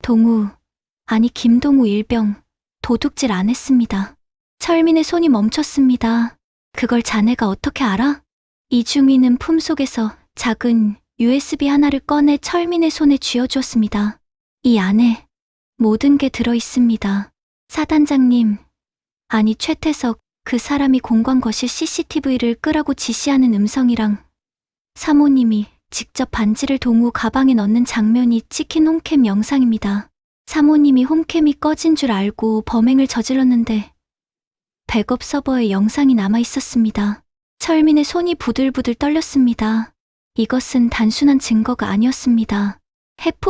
동우, 아니 김동우 일병, 도둑질 안 했습니다. 철민의 손이 멈췄습니다. 그걸 자네가 어떻게 알아? 이중위는 품속에서 작은 USB 하나를 꺼내 철민의 손에 쥐어주었습니다. 이 안에 모든 게 들어있습니다. 사단장님, 아니 최태석, 그 사람이 공관 거실 CCTV를 끄라고 지시하는 음성이랑 사모님이 직접 반지를 동우 가방에 넣는 장면이 찍힌 홈캠 영상입니다. 사모님이 홈캠이 꺼진 줄 알고 범행을 저질렀는데 백업 서버에 영상이 남아 있었습니다. 철민의 손이 부들부들 떨렸습니다. 이것은 단순한 증거가 아니었습니다.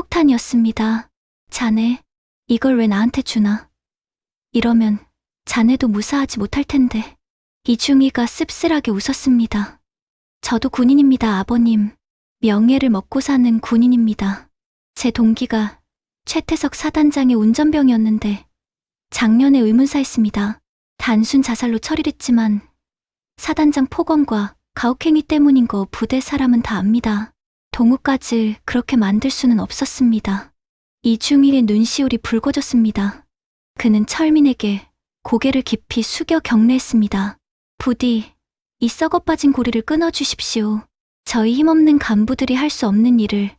핵폭탄이었습니다. 자네, 이걸 왜 나한테 주나? 이러면 자네도 무사하지 못할 텐데. 이중희가 씁쓸하게 웃었습니다. 저도 군인입니다, 아버님. 명예를 먹고 사는 군인입니다. 제 동기가 최태석 사단장의 운전병이었는데 작년에 의문사했습니다. 단순 자살로 처리했지만 사단장 폭언과 가혹행위 때문인 거 부대 사람은 다 압니다. 동우까지 그렇게 만들 수는 없었습니다. 이중희의 눈시울이 붉어졌습니다. 그는 철민에게 고개를 깊이 숙여 경례했습니다. 부디 이 썩어 빠진 고리를 끊어주십시오. 저희 힘없는 간부들이 할 수 없는 일을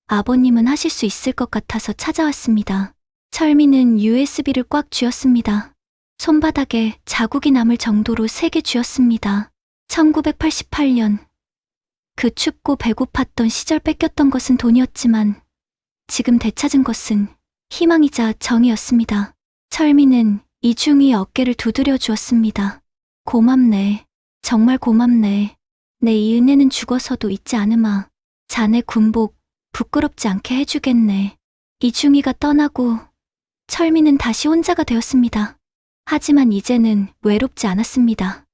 아버님은 하실 수 있을 것 같아서 찾아왔습니다. 철민은 USB를 꽉 쥐었습니다. 손바닥에 자국이 남을 정도로 세게 쥐었습니다. 1988년 그 춥고 배고팠던 시절 뺏겼던 것은 돈이었지만 지금 되찾은 것은 희망이자 정이었습니다. 철민은 이중희의 어깨를 두드려 주었습니다. 고맙네. 정말 고맙네. 내 이 은혜는 죽어서도 잊지 않으마. 자네 군복 부끄럽지 않게 해주겠네. 이중희가 떠나고 철민은 다시 혼자가 되었습니다. 하지만 이제는 외롭지 않았습니다.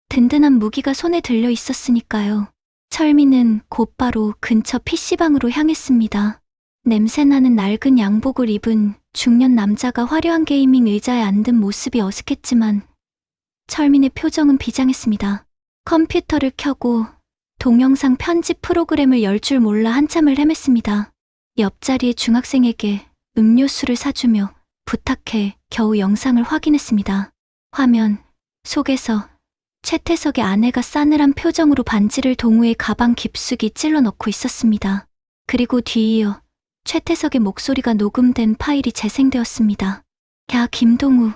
든든한 무기가 손에 들려 있었으니까요. 철민은 곧바로 근처 PC방으로 향했습니다. 냄새나는 낡은 양복을 입은 중년 남자가 화려한 게이밍 의자에 앉은 모습이 어색했지만 철민의 표정은 비장했습니다. 컴퓨터를 켜고 동영상 편집 프로그램을 열 줄 몰라 한참을 헤맸습니다. 옆자리의 중학생에게 음료수를 사주며 부탁해 겨우 영상을 확인했습니다. 화면 속에서 최태석의 아내가 싸늘한 표정으로 반지를 동우의 가방 깊숙이 찔러 넣고 있었습니다. 그리고 뒤이어 최태석의 목소리가 녹음된 파일이 재생되었습니다. 야, 김동우,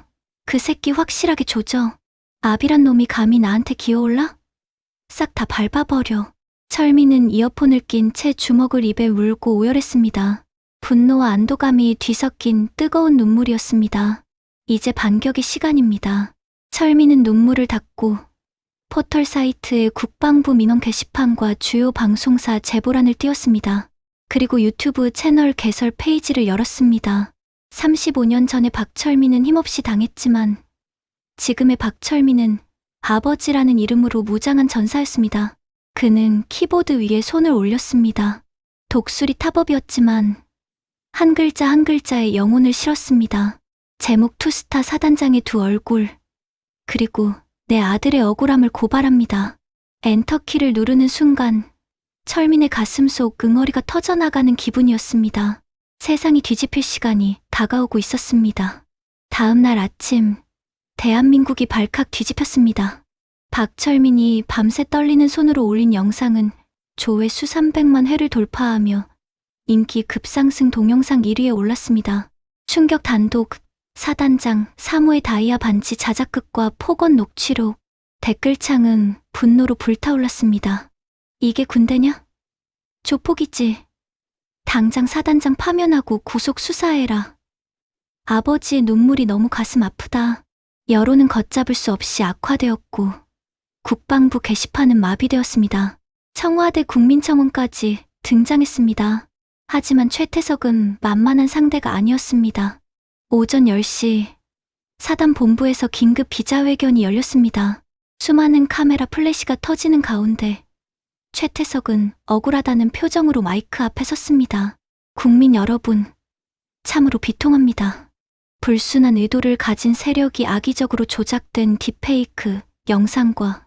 그 새끼 확실하게 조져. 아비란 놈이 감히 나한테 기어올라? 싹 다 밟아버려. 철민은 이어폰을 낀 채 주먹을 입에 물고 오열했습니다. 분노와 안도감이 뒤섞인 뜨거운 눈물이었습니다. 이제 반격의 시간입니다. 철민은 눈물을 닦고 포털 사이트의 국방부 민원 게시판과 주요 방송사 제보란을 띄웠습니다. 그리고 유튜브 채널 개설 페이지를 열었습니다. 35년 전에 박철민은 힘없이 당했지만 지금의 박철민은 아버지라는 이름으로 무장한 전사였습니다. 그는 키보드 위에 손을 올렸습니다. 독수리 타법이었지만 한 글자 한 글자에 영혼을 실었습니다. 제목 투스타 사단장의 두 얼굴, 그리고 내 아들의 억울함을 고발합니다. 엔터키를 누르는 순간 철민의 가슴속 응어리가 터져나가는 기분이었습니다. 세상이 뒤집힐 시간이 다가오고 있었습니다. 다음 날 아침, 대한민국이 발칵 뒤집혔습니다. 박철민이 밤새 떨리는 손으로 올린 영상은 조회수 300만 회를 돌파하며 인기 급상승 동영상 1위에 올랐습니다. 충격 단독, 사단장, 사무의 다이아 반지 자작극과 폭언 녹취록, 댓글창은 분노로 불타올랐습니다. 이게 군대냐? 조폭이지. 당장 사단장 파면하고 구속 수사해라. 아버지의 눈물이 너무 가슴 아프다. 여론은 걷잡을 수 없이 악화되었고 국방부 게시판은 마비되었습니다. 청와대 국민청원까지 등장했습니다. 하지만 최태석은 만만한 상대가 아니었습니다. 오전 10시 사단 본부에서 긴급 기자회견이 열렸습니다. 수많은 카메라 플래시가 터지는 가운데 최태석은 억울하다는 표정으로 마이크 앞에 섰습니다. 국민 여러분, 참으로 비통합니다. 불순한 의도를 가진 세력이 악의적으로 조작된 딥페이크 영상과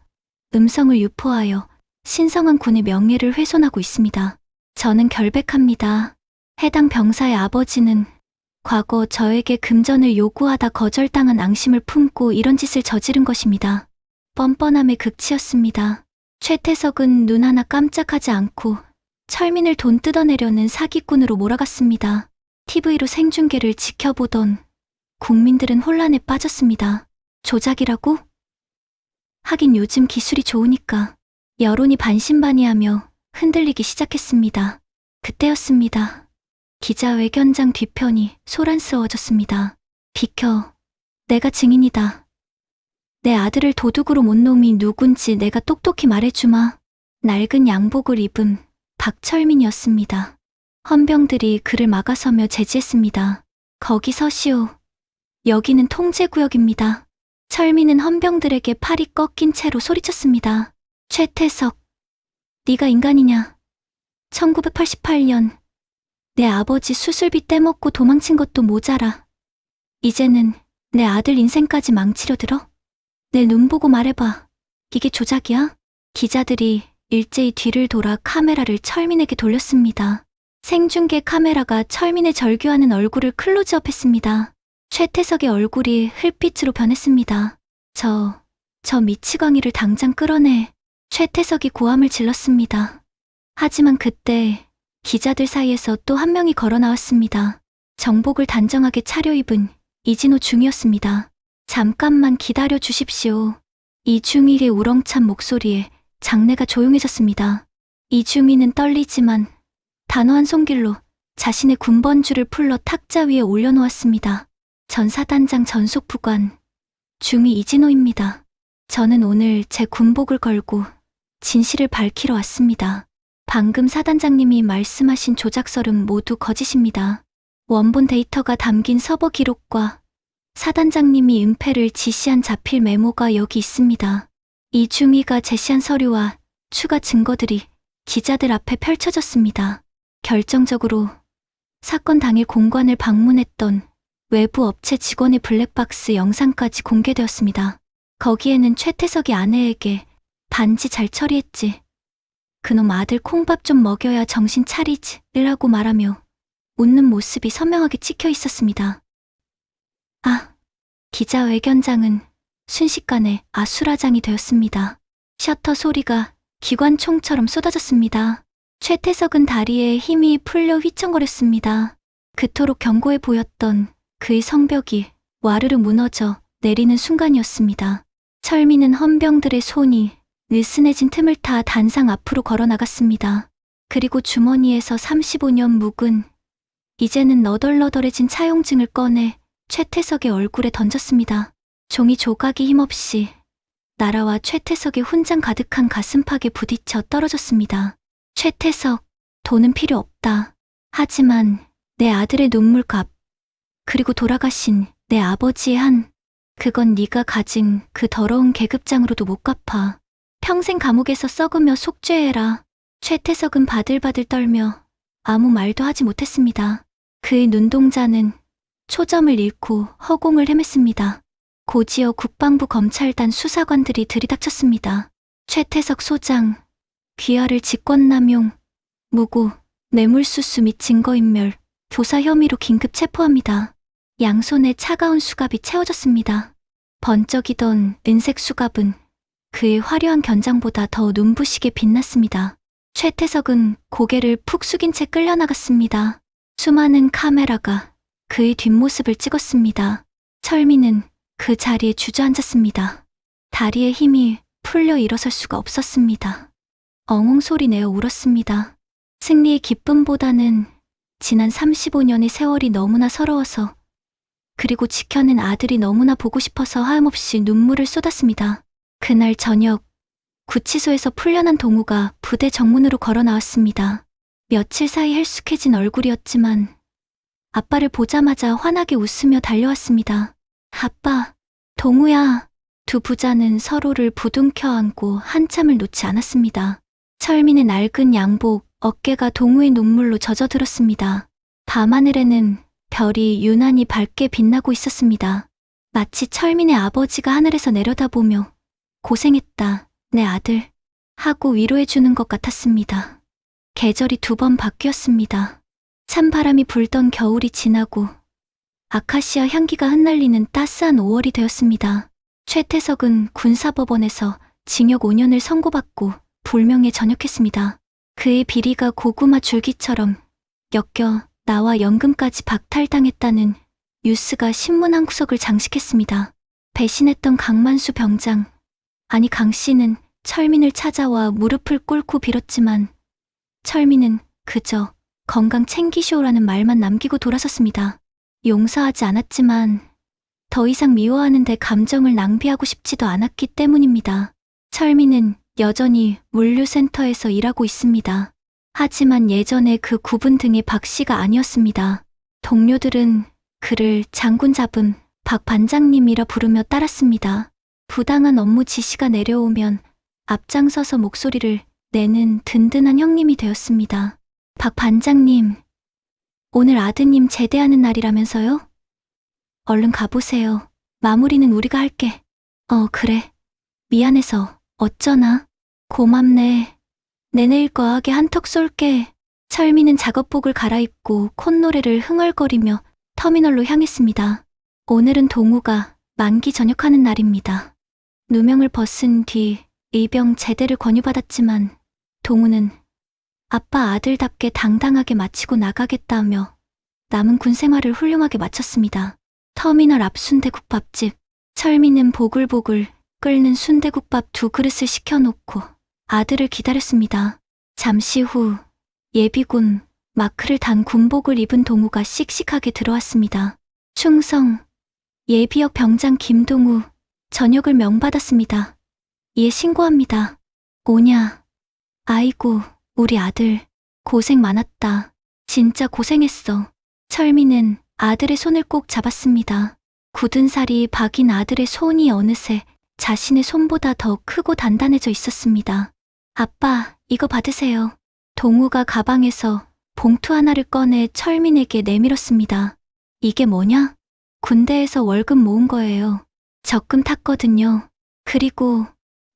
음성을 유포하여 신성한 군의 명예를 훼손하고 있습니다. 저는 결백합니다. 해당 병사의 아버지는 과거 저에게 금전을 요구하다 거절당한 앙심을 품고 이런 짓을 저지른 것입니다. 뻔뻔함의 극치였습니다. 최태석은 눈 하나 깜짝하지 않고 철민을 돈 뜯어내려는 사기꾼으로 몰아갔습니다. TV로 생중계를 지켜보던 국민들은 혼란에 빠졌습니다. 조작이라고? 하긴 요즘 기술이 좋으니까. 여론이 반신반의하며 흔들리기 시작했습니다. 그때였습니다. 기자회견장 뒤편이 소란스러워졌습니다. 비켜. 내가 증인이다. 내 아들을 도둑으로 몬 놈이 누군지 내가 똑똑히 말해주마. 낡은 양복을 입은 박철민이었습니다. 헌병들이 그를 막아서며 제지했습니다. 거기 서시오. 여기는 통제구역입니다. 철민은 헌병들에게 팔이 꺾인 채로 소리쳤습니다. 최태석, 네가 인간이냐? 1988년 내 아버지 수술비 떼먹고 도망친 것도 모자라. 이제는 내 아들 인생까지 망치려 들어? 내 눈 보고 말해봐. 이게 조작이야? 기자들이 일제히 뒤를 돌아 카메라를 철민에게 돌렸습니다. 생중계 카메라가 철민의 절규하는 얼굴을 클로즈업했습니다. 최태석의 얼굴이 흙빛으로 변했습니다. 저 미치광이를 당장 끌어내. 최태석이 고함을 질렀습니다. 하지만 그때 기자들 사이에서 또 한 명이 걸어 나왔습니다. 정복을 단정하게 차려입은 이진호 중이었습니다. 잠깐만 기다려 주십시오. 이중일의 우렁찬 목소리에 장내가 조용해졌습니다. 이중일은 떨리지만 단호한 손길로 자신의 군번줄을 풀러 탁자 위에 올려놓았습니다. 전사단장 전속부관 중위 이진호입니다. 저는 오늘 제 군복을 걸고 진실을 밝히러 왔습니다. 방금 사단장님이 말씀하신 조작설은 모두 거짓입니다. 원본 데이터가 담긴 서버 기록과 사단장님이 은폐를 지시한 자필 메모가 여기 있습니다. 이중희가 제시한 서류와 추가 증거들이 기자들 앞에 펼쳐졌습니다. 결정적으로 사건 당일 공관을 방문했던 외부 업체 직원의 블랙박스 영상까지 공개되었습니다. 거기에는 최태석이 아내에게 반지 잘 처리했지. 그놈 아들 콩밥 좀 먹여야 정신 차리지 라고 말하며 웃는 모습이 선명하게 찍혀 있었습니다. 기자회견장은 순식간에 아수라장이 되었습니다. 셔터 소리가 기관총처럼 쏟아졌습니다. 최태석은 다리에 힘이 풀려 휘청거렸습니다. 그토록 견고해 보였던 그의 성벽이 와르르 무너져 내리는 순간이었습니다. 철민은 헌병들의 손이 느슨해진 틈을 타 단상 앞으로 걸어 나갔습니다. 그리고 주머니에서 35년 묵은 이제는 너덜너덜해진 차용증을 꺼내 최태석의 얼굴에 던졌습니다. 종이 조각이 힘없이 나라와 최태석의 훈장 가득한 가슴팍에 부딪혀 떨어졌습니다. 최태석, 돈은 필요 없다. 하지만 내 아들의 눈물값, 그리고 돌아가신 내 아버지의 그건 네가 가진 그 더러운 계급장으로도 못 갚아. 평생 감옥에서 썩으며 속죄해라. 최태석은 바들바들 떨며 아무 말도 하지 못했습니다. 그의 눈동자는 초점을 잃고 허공을 헤맸습니다. 고지어 국방부 검찰단 수사관들이 들이닥쳤습니다. 최태석 소장, 귀하를 직권남용, 무고, 뇌물수수 및 증거인멸, 교사 혐의로 긴급 체포합니다. 양손에 차가운 수갑이 채워졌습니다. 번쩍이던 은색 수갑은 그의 화려한 견장보다 더 눈부시게 빛났습니다. 최태석은 고개를 푹 숙인 채 끌려나갔습니다. 수많은 카메라가 그의 뒷모습을 찍었습니다. 철민은 그 자리에 주저앉았습니다. 다리에 힘이 풀려 일어설 수가 없었습니다. 엉엉 소리 내어 울었습니다. 승리의 기쁨보다는 지난 35년의 세월이 너무나 서러워서, 그리고 지켜낸 아들이 너무나 보고 싶어서 하염없이 눈물을 쏟았습니다. 그날 저녁, 구치소에서 풀려난 동우가 부대 정문으로 걸어 나왔습니다. 며칠 사이 헬쑥해진 얼굴이었지만 아빠를 보자마자 환하게 웃으며 달려왔습니다. 아빠, 동우야. 두 부자는 서로를 부둥켜 안고 한참을 놓지 않았습니다. 철민의 낡은 양복, 어깨가 동우의 눈물로 젖어들었습니다. 밤하늘에는 별이 유난히 밝게 빛나고 있었습니다. 마치 철민의 아버지가 하늘에서 내려다보며 고생했다, 내 아들, 하고 위로해주는 것 같았습니다. 계절이 2번 바뀌었습니다. 찬바람이 불던 겨울이 지나고 아카시아 향기가 흩날리는 따스한 5월이 되었습니다. 최태석은 군사법원에서 징역 5년을 선고받고 불명예 전역했습니다. 그의 비리가 고구마 줄기처럼 엮여 나와 연금까지 박탈당했다는 뉴스가 신문 한 구석을 장식했습니다. 배신했던 강만수 병장, 아니 강 씨는 철민을 찾아와 무릎을 꿇고 빌었지만 철민은 그저 건강 챙기쇼라는 말만 남기고 돌아섰습니다. 용서하지 않았지만 더 이상 미워하는데 감정을 낭비하고 싶지도 않았기 때문입니다. 철민은 여전히 물류센터에서 일하고 있습니다. 하지만 예전에 그 구분 등의 박 씨가 아니었습니다. 동료들은 그를 장군 잡음 박 반장님이라 부르며 따랐습니다. 부당한 업무 지시가 내려오면 앞장서서 목소리를 내는 든든한 형님이 되었습니다. 박 반장님, 오늘 아드님 제대하는 날이라면서요? 얼른 가보세요. 마무리는 우리가 할게. 그래. 미안해서 어쩌나. 고맙네. 내 내일 거하게 한턱 쏠게. 철민은 작업복을 갈아입고 콧노래를 흥얼거리며 터미널로 향했습니다. 오늘은 동우가 만기 전역하는 날입니다. 누명을 벗은 뒤 의병 제대를 권유받았지만 동우는 아빠 아들답게 당당하게 마치고 나가겠다며 남은 군 생활을 훌륭하게 마쳤습니다. 터미널 앞 순대국밥집. 철민은 보글보글 끓는 순대국밥 2그릇을 시켜놓고 아들을 기다렸습니다. 잠시 후 예비군 마크를 단 군복을 입은 동우가 씩씩하게 들어왔습니다. 충성, 예비역 병장 김동우, 전역을 명받았습니다. 예, 신고합니다. 오냐. 아이고, 우리 아들, 고생 많았다. 진짜 고생했어. 철민은 아들의 손을 꼭 잡았습니다. 굳은 살이 박인 아들의 손이 어느새 자신의 손보다 더 크고 단단해져 있었습니다. 아빠, 이거 받으세요. 동우가 가방에서 봉투 하나를 꺼내 철민에게 내밀었습니다. 이게 뭐냐? 군대에서 월급 모은 거예요. 적금 탔거든요. 그리고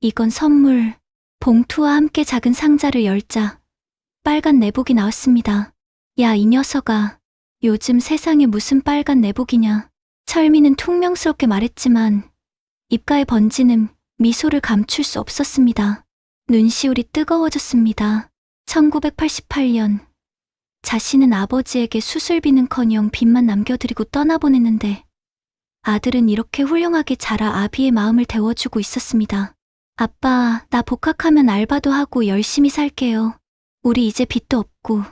이건 선물. 봉투와 함께 작은 상자를 열자 빨간 내복이 나왔습니다. 야, 이 녀석아. 요즘 세상에 무슨 빨간 내복이냐. 철민은 퉁명스럽게 말했지만 입가에 번지는 미소를 감출 수 없었습니다. 눈시울이 뜨거워졌습니다. 1988년 자신은 아버지에게 수술비는커녕 빚만 남겨드리고 떠나보냈는데 아들은 이렇게 훌륭하게 자라 아비의 마음을 데워주고 있었습니다. 아빠, 나 복학하면 알바도 하고 열심히 살게요. 우리 이제 빚도 없고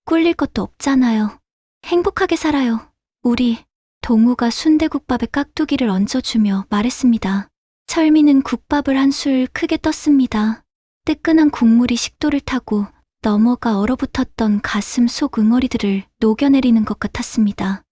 꿀릴 것도 없잖아요. 행복하게 살아요. 우리. 동우가 순대국밥에 깍두기를 얹어주며 말했습니다. 철미는 국밥을 한 술 크게 떴습니다. 뜨끈한 국물이 식도를 타고 넘어가 얼어붙었던 가슴 속 응어리들을 녹여내리는 것 같았습니다.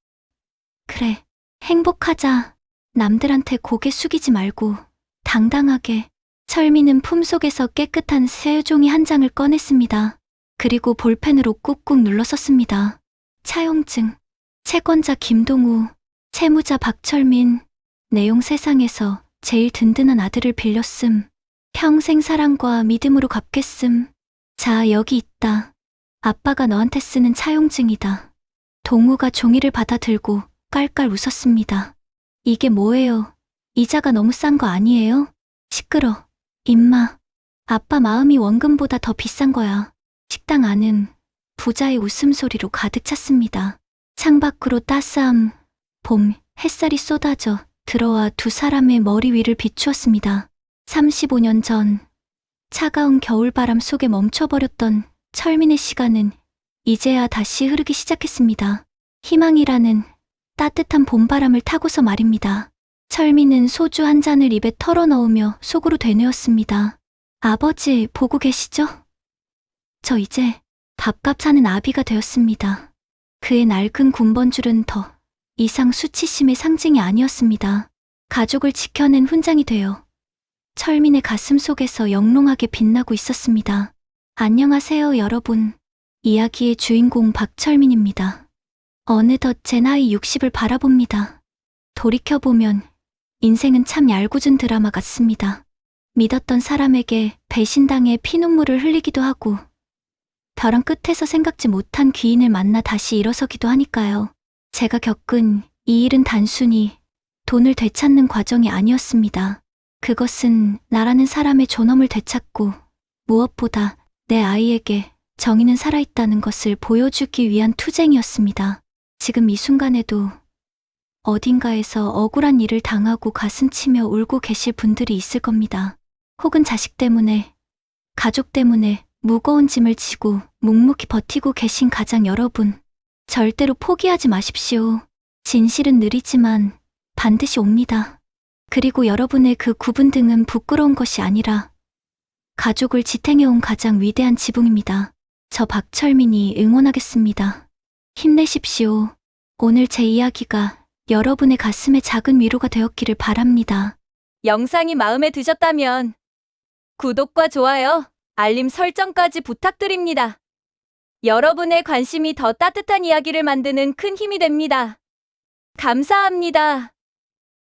그래, 행복하자. 남들한테 고개 숙이지 말고 당당하게. 철미는 품속에서 깨끗한 새종이 한 장을 꺼냈습니다. 그리고 볼펜으로 꾹꾹 눌러 썼습니다. 차용증, 채권자 김동우, 채무자 박철민, 내용 세상에서 제일 든든한 아들을 빌렸음. 평생 사랑과 믿음으로 갚겠음. 자, 여기 있다. 아빠가 너한테 쓰는 차용증이다. 동우가 종이를 받아들고 깔깔 웃었습니다. 이게 뭐예요? 이자가 너무 싼 거 아니에요? 시끄러. 임마. 아빠 마음이 원금보다 더 비싼 거야. 식당 안은 부자의 웃음소리로 가득 찼습니다. 창밖으로 따스함, 봄, 햇살이 쏟아져 들어와 두 사람의 머리 위를 비추었습니다. 35년 전, 차가운 겨울바람 속에 멈춰버렸던 철민의 시간은 이제야 다시 흐르기 시작했습니다. 희망이라는 따뜻한 봄바람을 타고서 말입니다. 철민은 소주 한 잔을 입에 털어넣으며 속으로 되뇌었습니다. 아버지, 보고 계시죠? 저 이제 밥값 사는 아비가 되었습니다. 그의 낡은 군번줄은 더 이상 수치심의 상징이 아니었습니다. 가족을 지켜낸 훈장이 되어 철민의 가슴 속에서 영롱하게 빛나고 있었습니다. 안녕하세요, 여러분. 이야기의 주인공 박철민입니다. 어느덧 제 나이 60을 바라봅니다. 돌이켜보면 인생은 참 얄궂은 드라마 같습니다. 믿었던 사람에게 배신당해 피눈물을 흘리기도 하고 벼랑 끝에서 생각지 못한 귀인을 만나 다시 일어서기도 하니까요. 제가 겪은 이 일은 단순히 돈을 되찾는 과정이 아니었습니다. 그것은 나라는 사람의 존엄을 되찾고 무엇보다 내 아이에게 정의는 살아있다는 것을 보여주기 위한 투쟁이었습니다. 지금 이 순간에도 어딘가에서 억울한 일을 당하고 가슴치며 울고 계실 분들이 있을 겁니다. 혹은 자식 때문에, 가족 때문에 무거운 짐을 지고 묵묵히 버티고 계신 가장 여러분. 절대로 포기하지 마십시오. 진실은 느리지만 반드시 옵니다. 그리고 여러분의 그 구분 등은 부끄러운 것이 아니라 가족을 지탱해온 가장 위대한 지붕입니다. 저 박철민이 응원하겠습니다. 힘내십시오. 오늘 제 이야기가 여러분의 가슴에 작은 위로가 되었기를 바랍니다. 영상이 마음에 드셨다면 구독과 좋아요, 알림 설정까지 부탁드립니다. 여러분의 관심이 더 따뜻한 이야기를 만드는 큰 힘이 됩니다. 감사합니다.